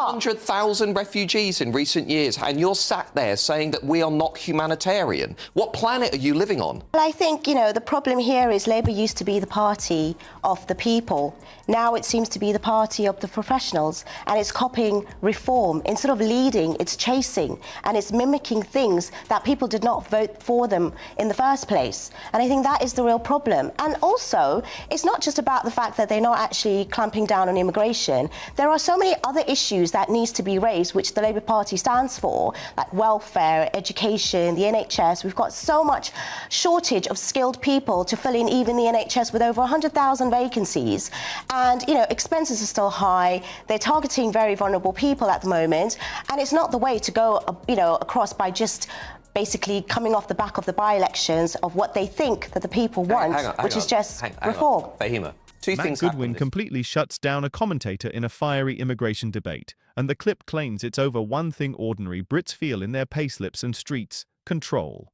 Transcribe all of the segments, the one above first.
100,000 refugees in recent years, and you're sat there saying that we are not humanitarian. What planet are you living on? Well, I think, you know, the problem here is Labour used to be the party of the people. Now it seems to be the party of the professionals, and it's copying reform. Instead of leading, it's chasing, and it's mimicking things that people did not vote for them in the first place. And I think that is the real problem. And also, it's not just about the fact that they're not actually clamping down on immigration. There are so many other issues that needs to be raised, which the Labour Party stands for, like welfare, education, the NHS. We've got so much shortage of skilled people to fill in even the NHS with over 100,000 vacancies. And, you know, expenses are still high. They're targeting very vulnerable people at the moment. And it's not the way to go, you know, across by just basically coming off the back of the by-elections of what they think that the people want, which is just reform. Fahima, Matt Goodwin completely shuts down a commentator in a fiery immigration debate, and the clip claims it's over one thing ordinary Brits feel in their payslips and streets: control.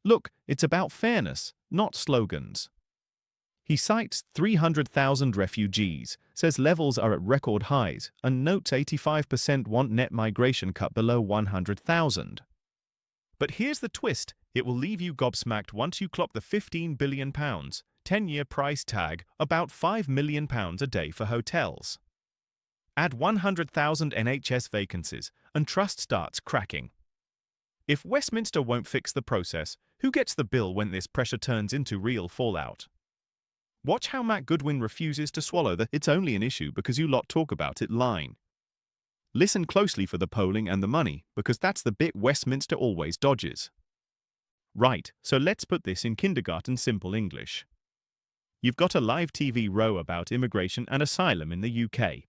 Look, it's about fairness, not slogans. He cites 300,000 refugees, says levels are at record highs, and notes 85% want net migration cut below 100,000. But here's the twist: it will leave you gobsmacked once you clock the £15 billion, 10-year price tag, about £5 million a day for hotels. Add 100,000 NHS vacancies, and trust starts cracking. If Westminster won't fix the process, who gets the bill when this pressure turns into real fallout? Watch how Matt Goodwin refuses to swallow the "it's only an issue because you lot talk about it" line. Listen closely for the polling and the money, because that's the bit Westminster always dodges. Right, so let's put this in kindergarten simple English. You've got a live TV row about immigration and asylum in the UK.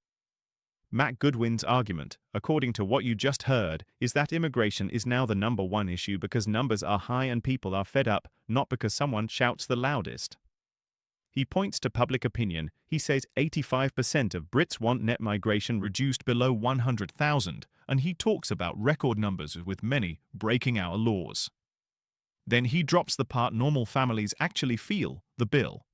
Matt Goodwin's argument, according to what you just heard, is that immigration is now the #1 issue because numbers are high and people are fed up, not because someone shouts the loudest. He points to public opinion. He says 85% of Brits want net migration reduced below 100,000, and he talks about record numbers with many breaking our laws. Then he drops the part normal families actually feel, the bill.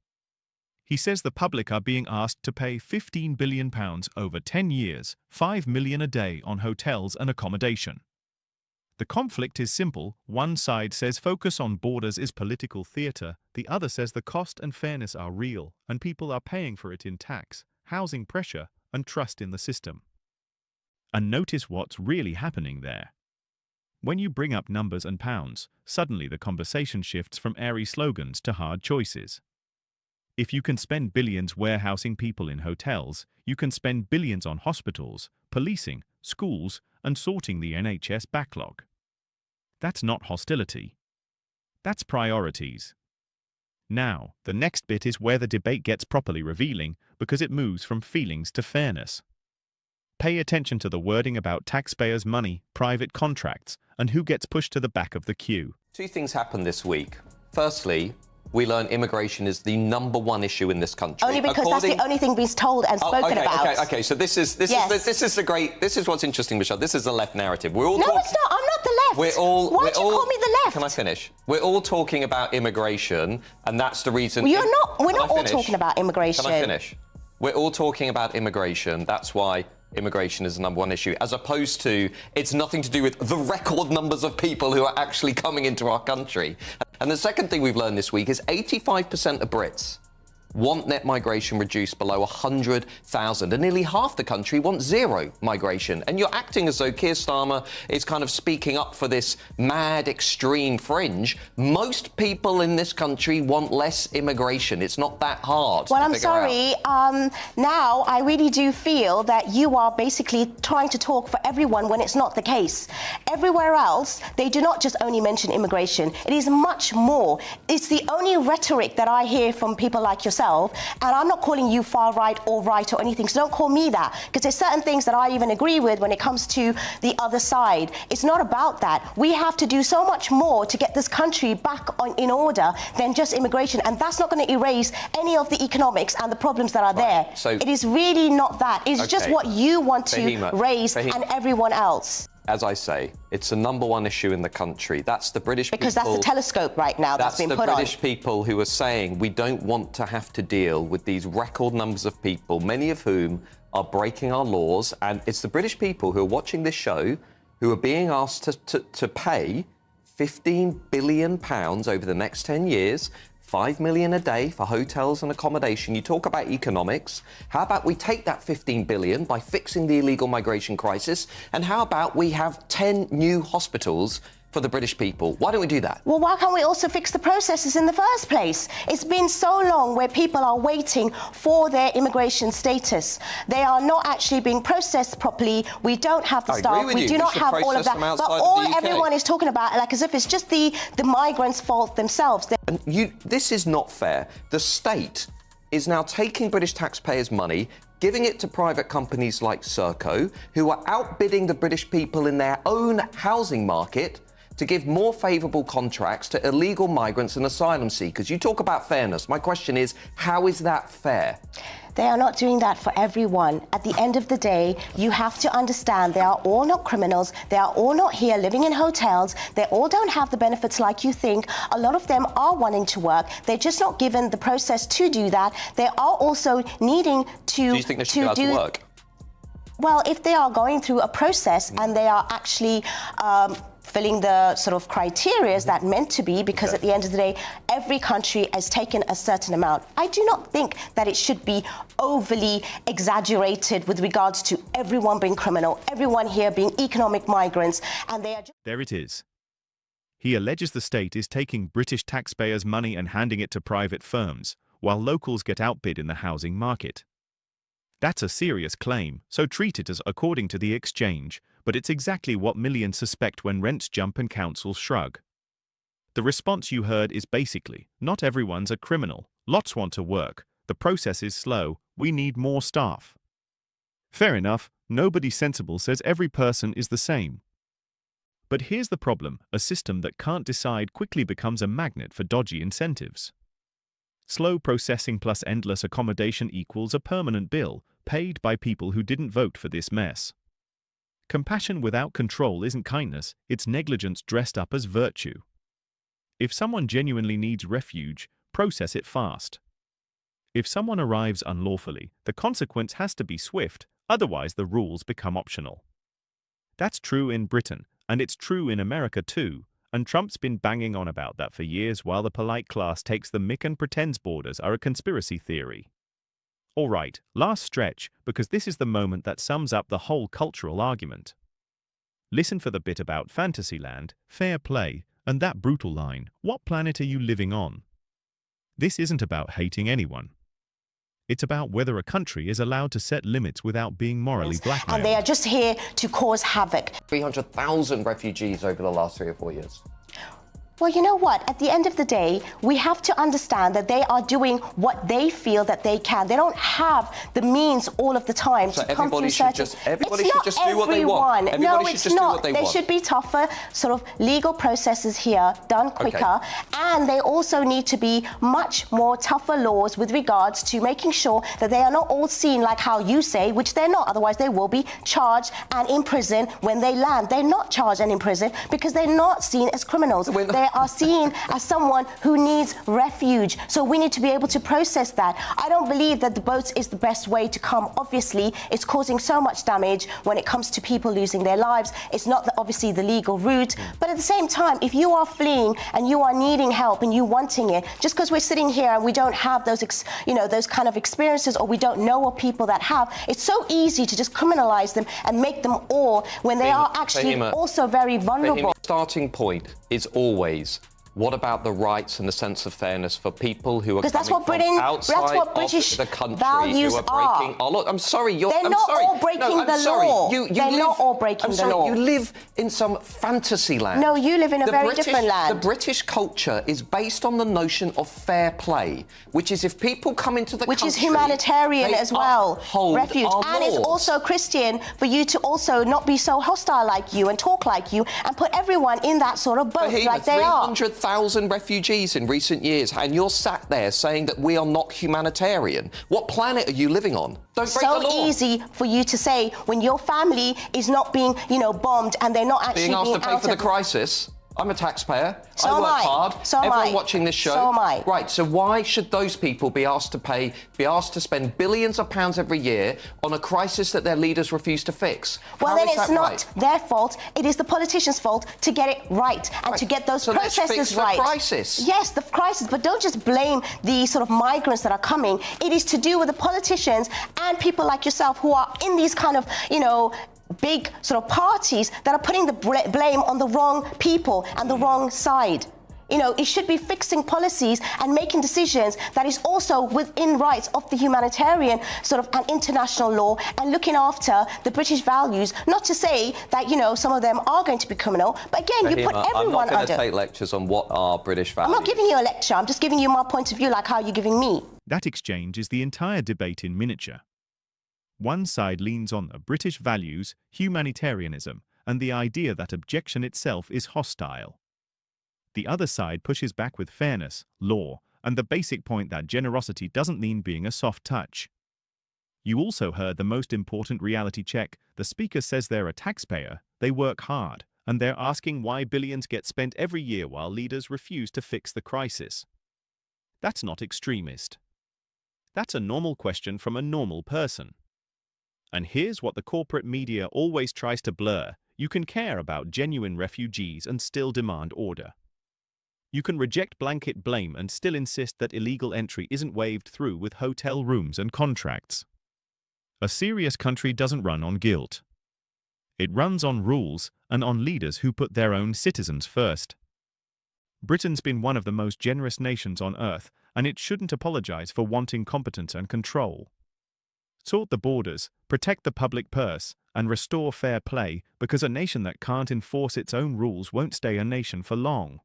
He says the public are being asked to pay £15 billion over 10 years, $5 million a day on hotels and accommodation. The conflict is simple. One side says focus on borders is political theatre, the other says the cost and fairness are real, and people are paying for it in tax, housing pressure, and trust in the system. And notice what's really happening there. When you bring up numbers and pounds, suddenly the conversation shifts from airy slogans to hard choices. If you can spend billions warehousing people in hotels, you can spend billions on hospitals, policing, schools, and sorting the NHS backlog. That's not hostility. That's priorities. Now, the next bit is where the debate gets properly revealing, because it moves from feelings to fairness. Pay attention to the wording about taxpayers' money, private contracts, and who gets pushed to the back of the queue. Two things happened this week. Firstly, we learn immigration is the #1 issue in this country. Only because that's the only thing being told and spoken about. Okay. So this is what's interesting, Michelle. This is the left narrative. We're all no, it's not. I'm not the left. Why do you call me the left? Can I finish? We're all talking about immigration, and that's the reason. Well, we're not all talking about immigration. Can I finish? We're all talking about immigration. That's why immigration is the #1 issue, as opposed to it's nothing to do with the record numbers of people who are actually coming into our country. And the second thing we've learned this week is 85% of Brits want net migration reduced below 100,000, and nearly half the country want zero migration. And you're acting as though Keir Starmer is kind of speaking up for this mad, extreme fringe. Most people in this country want less immigration. It's not that hard. Well, I'm sorry. Now I really do feel that you are basically trying to talk for everyone when it's not the case. Everywhere else, they do not just only mention immigration. It is much more. It's the only rhetoric that I hear from people like yourself. And I'm not calling you far right or right or anything, so don't call me that, because there's certain things that I even agree with when it comes to the other side. It's not about that. We have to do so much more to get this country back in order than just immigration, and that's not going to erase any of the economics and the problems that are there. So it is really not that. It's just what you want to raise and everyone else. As I say, it's the #1 issue in the country. That's the British people. Because that's the telescope right now that's been put on. That's the British people who are saying we don't want to have to deal with these record numbers of people, many of whom are breaking our laws, and it's the British people who are watching this show who are being asked to pay £15 billion over the next 10 years, $5 million a day for hotels and accommodation. You talk about economics. How about we take that $15 billion by fixing the illegal migration crisis? And how about we have 10 new hospitals for the British people? Why don't we do that? Well, why can't we also fix the processes in the first place? It's been so long where people are waiting for their immigration status. They are not actually being processed properly. We don't have the staff. We do not have all of that. But all everyone is talking about, like as if it's just the migrants' fault themselves. And this is not fair. The state is now taking British taxpayers' money, giving it to private companies like Serco, who are outbidding the British people in their own housing market to give more favourable contracts to illegal migrants and asylum seekers. You talk about fairness. My question is, how is that fair? They are not doing that for everyone. At the end of the day, you have to understand they are all not criminals. They are all not here living in hotels. They all don't have the benefits like you think. A lot of them are wanting to work. They're just not given the process to do that. They are also needing to Do you think they should be allowed to work? Well, if they are going through a process and they are actually filling the sort of criteria that meant to be, because at the end of the day, every country has taken a certain amount. I do not think that it should be overly exaggerated with regards to everyone being criminal, everyone here being economic migrants, and they are just... There it is. He alleges the state is taking British taxpayers' money and handing it to private firms, while locals get outbid in the housing market. That's a serious claim, so treat it as according to the exchange, but it's exactly what millions suspect when rents jump and councils shrug. The response you heard is basically, not everyone's a criminal, lots want to work, the process is slow, we need more staff. Fair enough, nobody sensible says every person is the same. But here's the problem, a system that can't decide quickly becomes a magnet for dodgy incentives. Slow processing plus endless accommodation equals a permanent bill, paid by people who didn't vote for this mess. Compassion without control isn't kindness, it's negligence dressed up as virtue. If someone genuinely needs refuge, process it fast. If someone arrives unlawfully, the consequence has to be swift, otherwise the rules become optional. That's true in Britain, and it's true in America too, and Trump's been banging on about that for years while the polite class takes the mick and pretends borders are a conspiracy theory. All right, last stretch, because this is the moment that sums up the whole cultural argument. Listen for the bit about Fantasyland, fair play, and that brutal line, what planet are you living on? This isn't about hating anyone. It's about whether a country is allowed to set limits without being morally blackmailed. And they are just here to cause havoc. 300,000 refugees over the last 3 or 4 years. Well, you know what? At the end of the day, we have to understand that they are doing what they feel that they can. They don't have the means all of the time to come through certain... Everybody should just do what they want. No, it's not. There should be tougher sort of legal processes here, done quicker. And they also need to be much more tougher laws with regards to making sure that they are not all seen like how you say, which they're not. Otherwise, they will be charged and imprisoned when they land. They're not charged and imprisoned because they're not seen as criminals. They are seen as someone who needs refuge. So we need to be able to process that. I don't believe that the boats is the best way to come. Obviously, it's causing so much damage when it comes to people losing their lives. It's not obviously the legal route. But at the same time, if you are fleeing and you are needing help and you wanting it, just because we're sitting here and we don't have those, those kind of experiences, or we don't know of people that have, it's so easy to just criminalize them and make them all when they are actually also very vulnerable. Starting point is always, what about the rights and the sense of fairness for people who are coming from outside of British the country values who are breaking our law? I'm sorry, they're not all breaking the law. They're not all breaking the law. You live in some fantasy land. No, you live in a very different land. The British culture is based on the notion of fair play, which is if people come into the country... Which is humanitarian as well, refuge. And it's also Christian for you to also not be so hostile like you and talk like you and put everyone in that sort of boat like they are. 300,000 refugees in recent years, and you're sat there saying that we are not humanitarian. What planet are you living on? Don't break the law. So easy for you to say when your family is not being, bombed and they're not actually being asked to pay for the crisis. I'm a taxpayer. So I am work I. hard. So am Everyone I. watching this show. So am I. Right, so why should those people be asked to spend billions of pounds every year on a crisis that their leaders refuse to fix? Well, How then is it's that not right? their fault. It is the politicians' fault to get it right and to get those So let's processes fix the right. crisis. Yes, the crisis, but don't just blame the sort of migrants that are coming. It is to do with the politicians and people like yourself who are in these kind of, big sort of parties that are putting the blame on the wrong people and the wrong side. It should be fixing policies and making decisions that is also within rights of the humanitarian sort of and international law and looking after the British values. Not to say that, some of them are going to be criminal, but again, you put everyone I'm not going to under. take lectures on what are British values. I'm not giving you a lecture. I'm just giving you my point of view, like how you're giving me. That exchange is the entire debate in miniature. One side leans on the British values, humanitarianism, and the idea that objection itself is hostile. The other side pushes back with fairness, law, and the basic point that generosity doesn't mean being a soft touch. You also heard the most important reality check. The speaker says they're a taxpayer, they work hard, and they're asking why billions get spent every year while leaders refuse to fix the crisis. That's not extremist. That's a normal question from a normal person. And here's what the corporate media always tries to blur. You can care about genuine refugees and still demand order. You can reject blanket blame and still insist that illegal entry isn't waved through with hotel rooms and contracts. A serious country doesn't run on guilt. It runs on rules and on leaders who put their own citizens first. Britain's been one of the most generous nations on earth, and it shouldn't apologize for wanting competence and control. Sort the borders, protect the public purse, and restore fair play, because a nation that can't enforce its own rules won't stay a nation for long.